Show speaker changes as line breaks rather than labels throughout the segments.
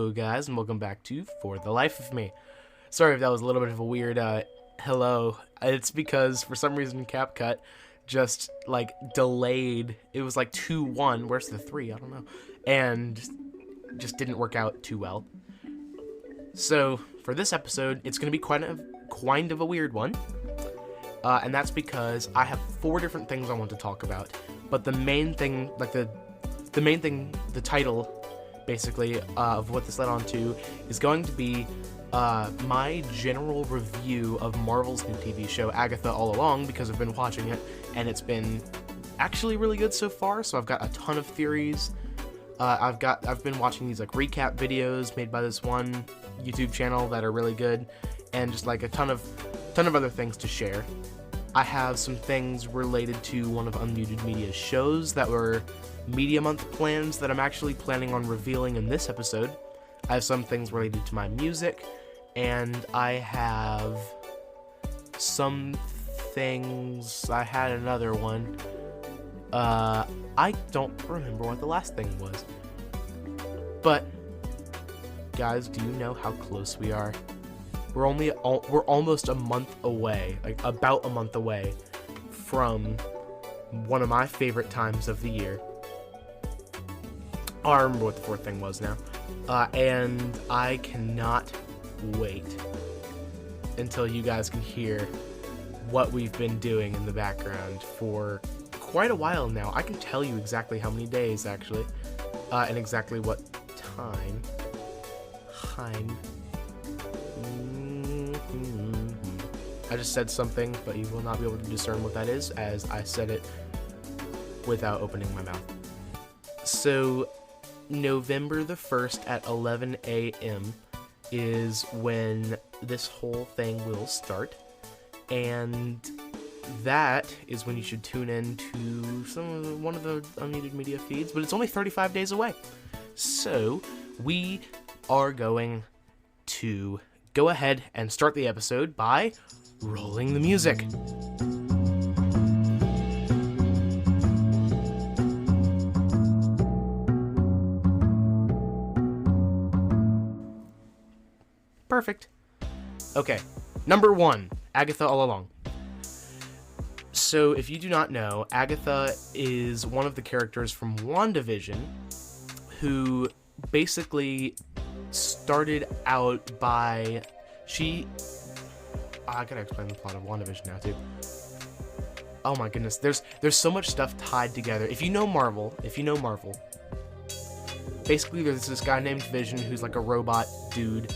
Hello guys, and welcome back to For the Life of Me. Sorry if that was a little bit of a weird hello. It's because for some reason CapCut just delayed. It was like 2-1. Where's the 3? I don't know. And just didn't work out too well. So for this episode, it's going to be kind of a weird one. And that's because I have 4 different things I want to talk about. But the main thing, the title basically of what this led on to is going to be my general review of Marvel's new TV show Agatha all along, because I've been watching it and it's been actually really good so far. So I've got a ton of theories. I've been watching these recap videos made by this one YouTube channel that are really good, and just a ton of other things to share. I have some things related to one of Unmuted Media's shows that were Media Month plans that I'm actually planning on revealing in this episode. I have some things related to my music, and I have some things. I had another one. I don't remember what the last thing was. But guys, do you know how close we are? We're almost a month away, about a month away from one of my favorite times of the year. Oh, I remember what the 4th thing was now. And I cannot wait until you guys can hear what we've been doing in the background for quite a while now. I can tell you exactly how many days, actually, and exactly what time. I just said something, but you will not be able to discern what that is, as I said it without opening my mouth. So, November the 1st at 11 a.m. is when this whole thing will start, and that is when you should tune in to one of the Unmuted Media feeds, but it's only 35 days away. So, we are going to go ahead and start the episode by rolling the music. Perfect. Okay, number 1, Agatha all along. So, if you do not know, Agatha is one of the characters from WandaVision who basically started out by... I gotta explain the plot of WandaVision now, too. Oh my goodness, there's so much stuff tied together. If you know Marvel, basically there's this guy named Vision who's like a robot dude,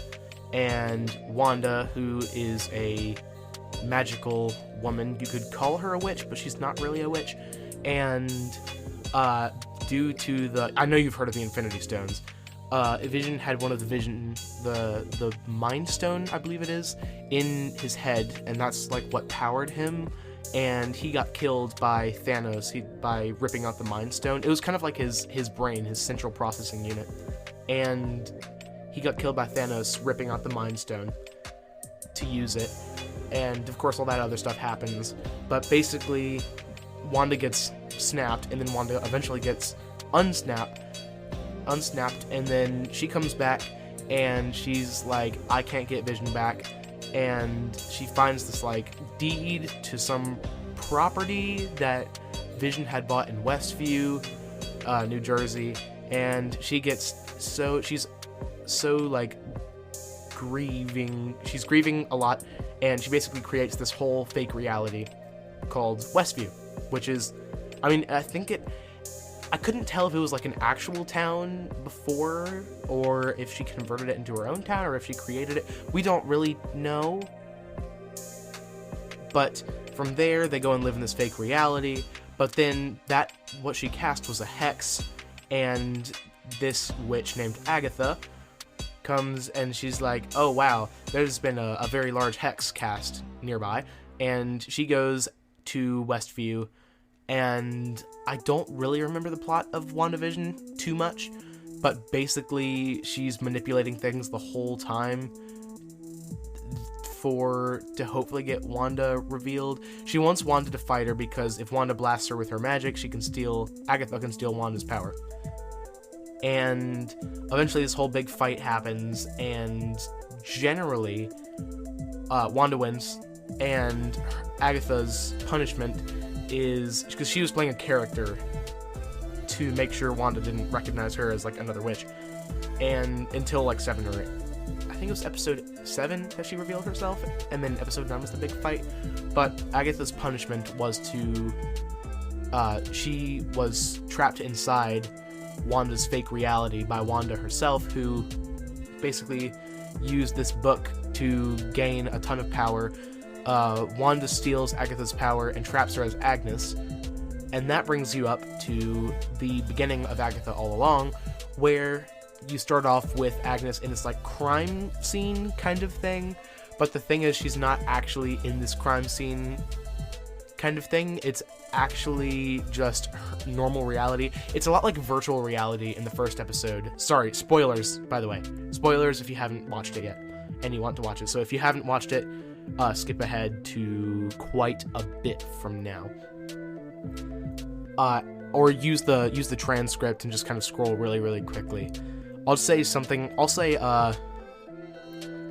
and Wanda, who is a magical woman. You could call her a witch, but she's not really a witch. And due to I know you've heard of the Infinity Stones. Vision had one of the Mind Stone, I believe it is, in his head, and that's what powered him. And he got killed by Thanos by ripping out the Mind Stone. It was kind of like his brain, his central processing unit, and he got killed by Thanos ripping out the Mind Stone to use it. And of course all that other stuff happens, but basically Wanda gets snapped, and then Wanda eventually gets unsnapped, and then she comes back and she's like, I can't get Vision back, and she finds this deed to some property that Vision had bought in Westview, New Jersey, and she's grieving a lot, and she basically creates this whole fake reality called Westview, which is, I couldn't tell if it was an actual town before, or if she converted it into her own town, or if she created it. We don't really know. But from there, they go and live in this fake reality. But then what she cast was a hex, and this witch named Agatha comes and she's like, oh wow, there's been a very large hex cast nearby, and she goes to Westview. And I don't really remember the plot of WandaVision too much, but basically she's manipulating things the whole time to hopefully get Wanda revealed. She wants Wanda to fight her because if Wanda blasts her with her magic, Agatha can steal Wanda's power. And eventually this whole big fight happens, and generally Wanda wins, and Agatha's punishment is because she was playing a character to make sure Wanda didn't recognize her as like another witch, and until like 7 or 8, I think it was episode 7 that she revealed herself, and then episode 9 was the big fight. But Agatha's punishment was to she was trapped inside Wanda's fake reality by Wanda herself, who basically used this book to gain a ton of power. Wanda steals Agatha's power and traps her as Agnes, and that brings you up to the beginning of Agatha All Along, where you start off with Agnes in this like crime scene kind of thing, but the thing is she's not actually in this crime scene kind of thing. It's actually just normal reality. It's a lot like virtual reality in the first episode. Sorry, spoilers, by the way. Spoilers if you haven't watched it yet and you want to watch it. So if you haven't watched it, skip ahead to quite a bit from now. Or use the transcript and just kind of scroll really, really quickly. I'll say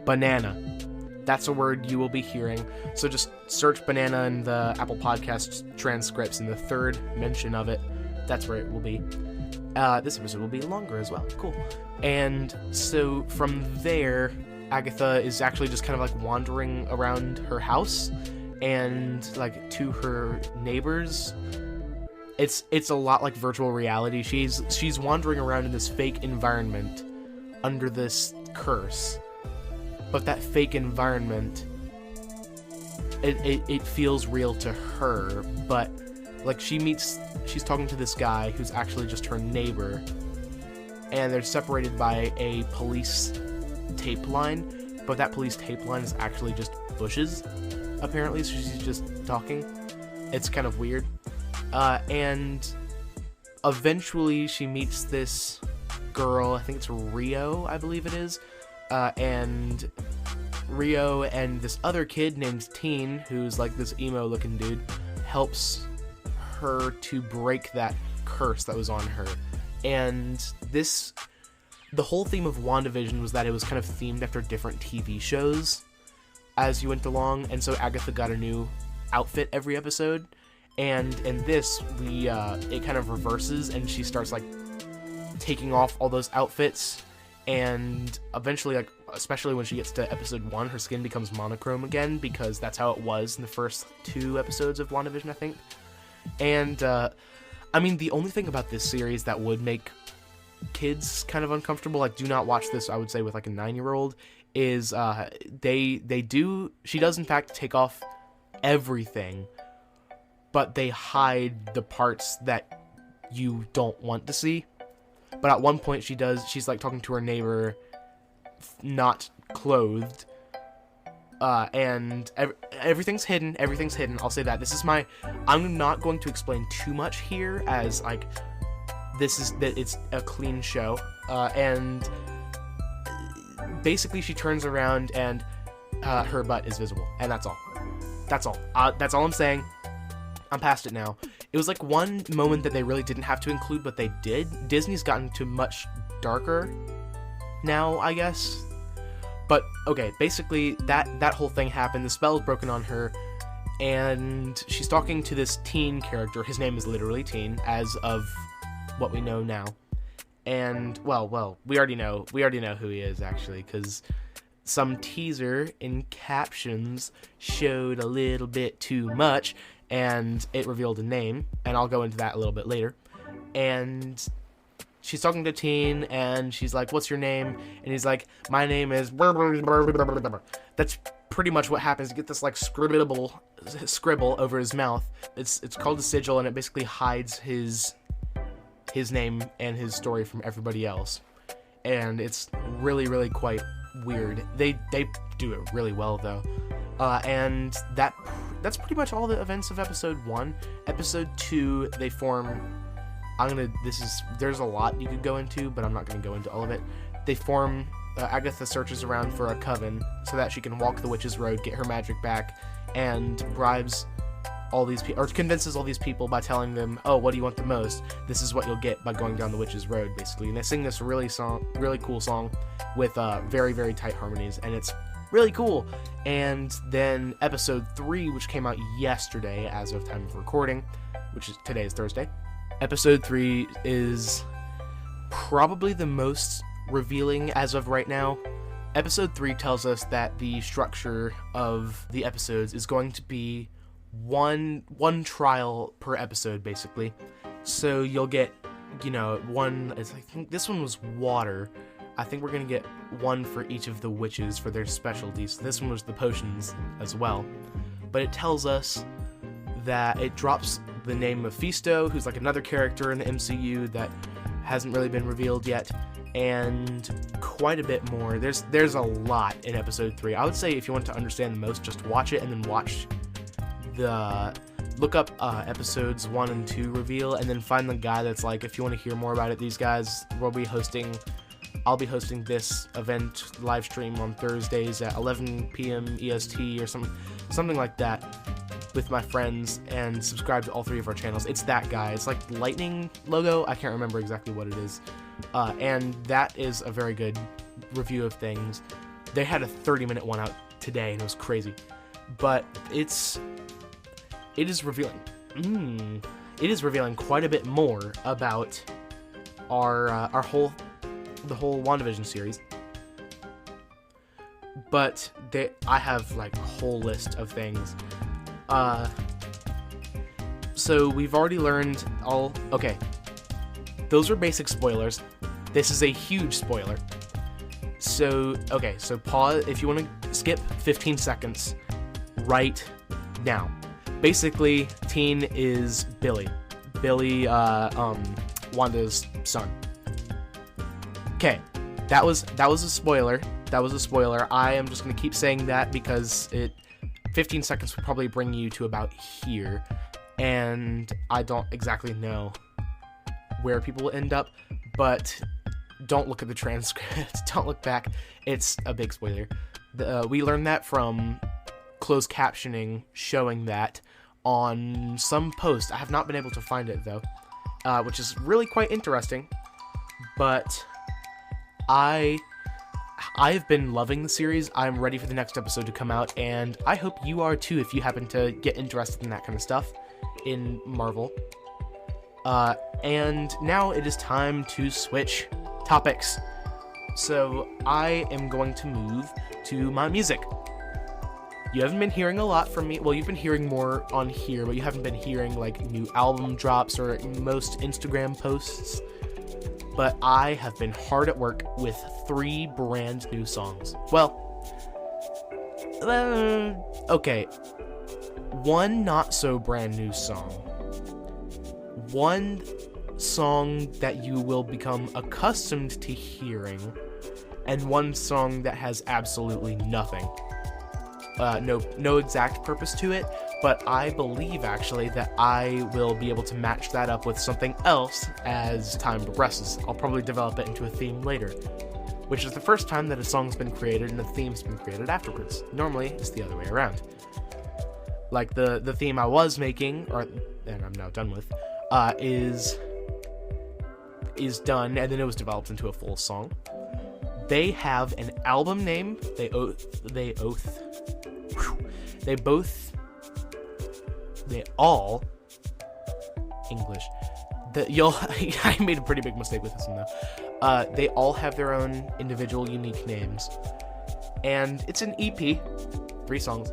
banana. That's a word you will be hearing. So just search banana in the Apple Podcast transcripts, and the third mention of it, that's where it will be. This episode will be longer as well. Cool. And so from there, Agatha is actually just kind of like wandering around her house and like to her neighbors. It's a lot like virtual reality. She's wandering around in this fake environment under this curse. But that fake environment, it feels real to her, but like she's talking to this guy who's actually just her neighbor, and they're separated by a police tape line, but that police tape line is actually just bushes, apparently, so she's just talking. It's kind of weird. And eventually she meets this girl, I think it's Rio, I believe it is, and Rio and this other kid named Teen, who's like this emo looking dude, helps her to break that curse that was on her. And the whole theme of WandaVision was that it was kind of themed after different TV shows as you went along, and so Agatha got a new outfit every episode. And in this, it kind of reverses, and she starts like taking off all those outfits, and eventually, like, especially when she gets to episode 1, her skin becomes monochrome again, because that's how it was in the first 2 episodes of WandaVision, I think. And I mean, the only thing about this series that would make kids kind of uncomfortable, like, do not watch this, I would say, with like a 9-year-old, is she does in fact take off everything, but they hide the parts that you don't want to see. But at one point she's like talking to her neighbor, not clothed, and everything's hidden, I'll say that. I'm not going to explain too much here, as like, it's a clean show, and basically she turns around and her butt is visible, and that's all I'm saying. I'm past it now. It was like one moment that they really didn't have to include, but they did. Disney's gotten to much darker now, I guess. But okay, basically that whole thing happened. The spell is broken on her, and she's talking to this Teen character. His name is literally Teen, as of what we know now. And well, we already know who he is, actually, because some teaser in captions showed a little bit too much, and it revealed a name, and I'll go into that a little bit later. And she's talking to Teen, and she's like, "What's your name?" And he's like, "My name is..." That's pretty much what happens. You get this like scribble over his mouth. It's called a sigil, and it basically hides his name and his story from everybody else. And it's really, really quite weird. They do it really well, though. And that's pretty much all the events of episode 1. Episode 2, they form... there's a lot you could go into, but I'm not going to go into all of it. They form... Agatha searches around for a coven so that she can walk the witch's road, get her magic back, and bribes all these people, or convinces all these people by telling them, oh, what do you want the most? This is what you'll get by going down the witch's road, basically. And they sing this really cool song with very, very tight harmonies, and it's really cool. And then episode 3, which came out yesterday as of time of recording, which is today is Thursday. Episode 3 is probably the most revealing as of right now. Episode 3 tells us that the structure of the episodes is going to be one trial per episode, basically. So you'll get, one. I think this one was water. I think we're gonna get one for each of the witches for their specialties. So this one was the potions as well. But it tells us that it drops the name Mephisto, who's like another character in the MCU that hasn't really been revealed yet, and quite a bit more. There's a lot in episode 3. I would say if you want to understand the most, just watch it and then look up episodes 1 and 2 reveal, and then find the guy that's like, if you want to hear more about it, these guys I'll be hosting this event live stream on Thursdays at 11 p.m. EST or something like that with my friends, and subscribe to all 3 of our channels. It's that guy. It's like lightning logo. I can't remember exactly what it is. And that is a very good review of things. They had a 30-minute one out today, and it was crazy. But it is revealing. It is revealing quite a bit more about the whole WandaVision series. But I have like a whole list of things. So we've already learned all. Okay, those are basic spoilers. This is a huge spoiler. So pause if you want to skip 15 seconds right now. Basically, Teen is Billy, Wanda's son. Okay, that was a spoiler. I am just gonna keep saying that because 15 seconds will probably bring you to about here, and I don't exactly know where people will end up, but don't look at the transcript. Don't look back. It's a big spoiler. We learned that from closed captioning showing that on some post. I have not been able to find it though, which is really quite interesting. But I've been loving the series. I'm ready for the next episode to come out, and I hope you are too if you happen to get interested in that kind of stuff in Marvel. And now it is time to switch topics. So I am going to move to my music. You haven't been hearing a lot from me. Well, you've been hearing more on here, but you haven't been hearing like new album drops or most Instagram posts. But I have been hard at work with 3 brand new songs. Well, okay. 1 not so brand new song. 1 song that you will become accustomed to hearing. And 1 song that has absolutely nothing. No exact purpose to it, but I believe actually that I will be able to match that up with something else as time progresses. I'll probably develop it into a theme later, which is the first time that a song's been created and a theme's been created afterwards. Normally, it's the other way around. Like the theme I was making, and I'm now done with, is done, and then it was developed into a full song. They have an album name. They all English. I made a pretty big mistake with this one though. They all have their own individual unique names, and it's an EP, 3 songs.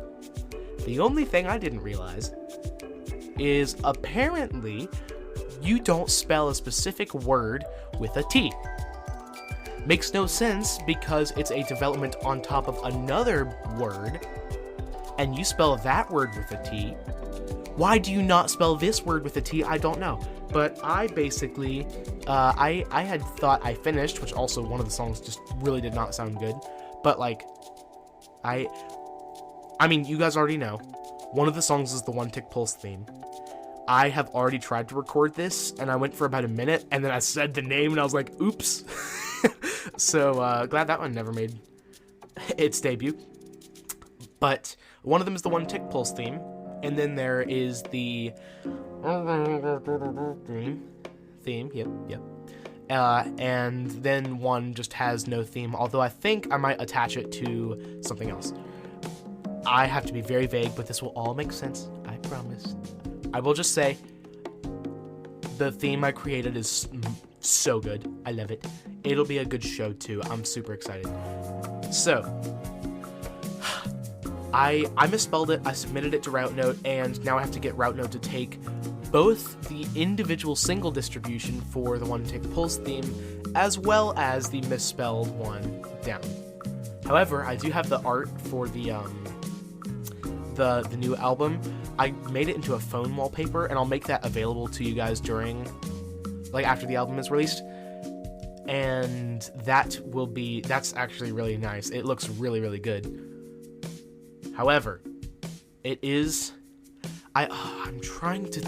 The only thing I didn't realize is apparently you don't spell a specific word with a T. Makes no sense because it's a development on top of another word, and you spell that word with a T. Why do you not spell this word with a T? I don't know. But I basically, I had thought I finished, which also one of the songs just really did not sound good. But like, I mean, you guys already know. One of the songs is the One Tick Pulse theme. I have already tried to record this, and I went for about a minute, and then I said the name, and I was like, oops. So, glad that one never made its debut. But one of them is the One Tick Pulse theme, and then there is the theme. Yep. And then one just has no theme, although I think I might attach it to something else. I have to be very vague, but this will all make sense, I promise. I will just say, the theme I created is so good. I love it. It'll be a good show, too. I'm super excited. So, I misspelled it, I submitted it to RouteNote, and now I have to get RouteNote to take both the individual single distribution for the One Tick Pulse theme, as well as the misspelled one down. However, I do have the art for the new album. I made it into a phone wallpaper, and I'll make that available to you guys during, like, after the album is released. And that's actually really nice. It looks really, really good. However, it is, I'm trying to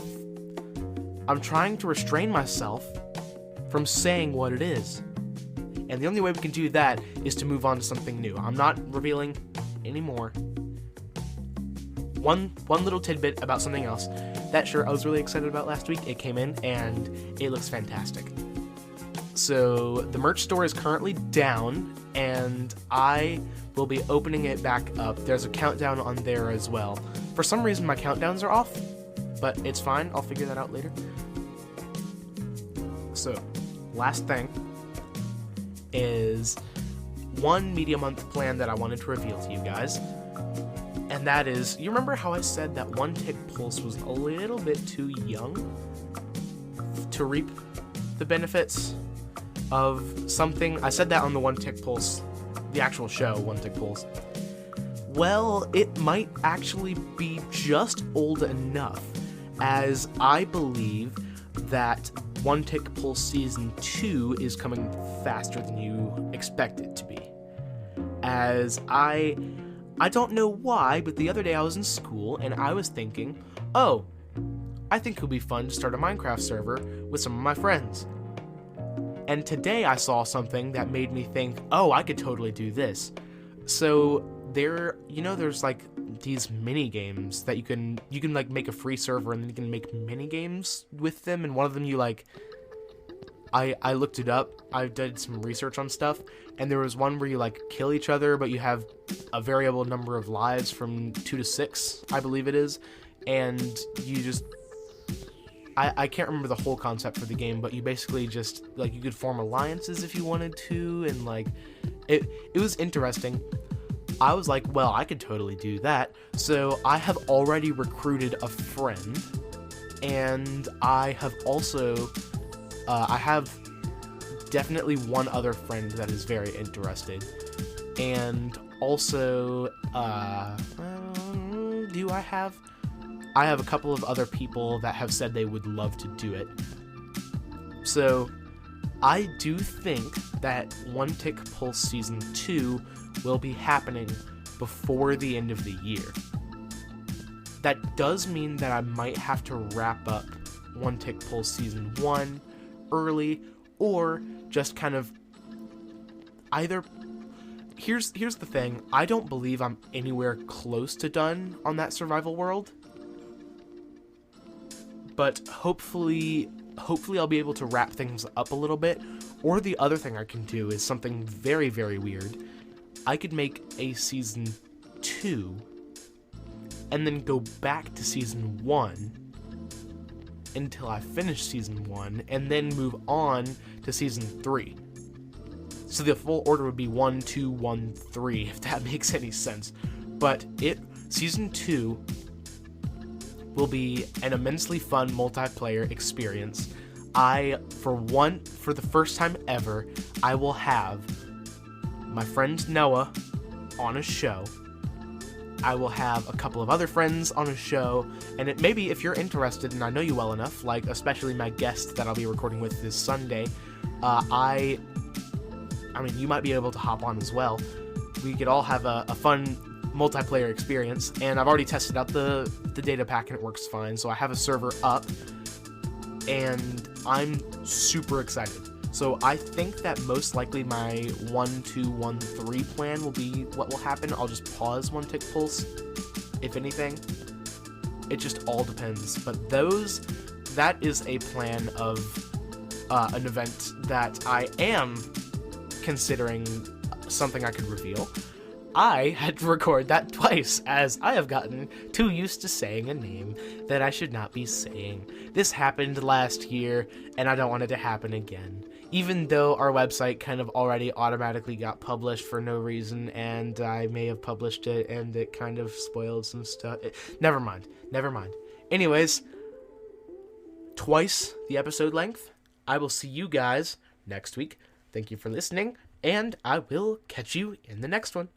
restrain myself from saying what it is. And the only way we can do that is to move on to something new. I'm not revealing anymore. One little tidbit about something else. That shirt I was really excited about last week, it came in and it looks fantastic. So the merch store is currently down, and I will be opening it back up. There's a countdown on there as well. For some reason my countdowns are off, but it's fine. I'll figure that out later. So, last thing is one media month plan that I wanted to reveal to you guys. And that is, you remember how I said that One Tick Pulse was a little bit too young to reap the benefits of something? I said that on the One Tick Pulse, the actual show, One Tick Pulse. Well, it might actually be just old enough, as I believe that One Tick Pulse Season 2 is coming faster than you expect it to be. As I don't know why, but the other day I was in school and I was thinking, oh, I think it would be fun to start a Minecraft server with some of my friends. And today I saw something that made me think, oh, I could totally do this. So there's like these mini games that you can like make a free server and then you can make mini games with them, and one of them I looked it up. I did some research on stuff, and there was one where you like kill each other, but you have a variable number of lives from 2 to 6, I believe it is, and you just I can't remember the whole concept for the game, but you basically just like you could form alliances if you wanted to, and like it was interesting. I was like, well, I could totally do that. So I have already recruited a friend, and I have also I have definitely one other friend that is very interested, and also I have a couple of other people that have said they would love to do it. So I do think that One Tick Pulse Season 2 will be happening before the end of the year. That does mean that I might have to wrap up One Tick Pulse Season 1 early, or just kind of either... Here's the thing, I don't believe I'm anywhere close to done on that survival world. But hopefully I'll be able to wrap things up a little bit. Or the other thing I can do is something very, very weird. I could make a Season 2 and then go back to Season 1 until I finish Season 1 and then move on to Season 3. So the full order would be 1, 2, 1, 3, if that makes any sense. But Season 2 will be an immensely fun multiplayer experience. For the first time ever, I will have my friend Noah on a show. I will have a couple of other friends on a show, and maybe if you're interested, and I know you well enough, like especially my guest that I'll be recording with this Sunday, I mean, you might be able to hop on as well. We could all have a fun multiplayer experience, and I've already tested out the data pack and it works fine, so I have a server up, and I'm super excited. So I think that most likely my 1-2-1-3 plan will be what will happen. I'll just pause One Tick Pulse, if anything. It just all depends. But that is a plan of an event that I am considering something I could reveal. I had to record that twice, as I have gotten too used to saying a name that I should not be saying. This happened last year, and I don't want it to happen again. Even though our website kind of already automatically got published for no reason, and I may have published it, and it kind of spoiled some stuff. Never mind. Anyways, twice the episode length. I will see you guys next week. Thank you for listening, and I will catch you in the next one.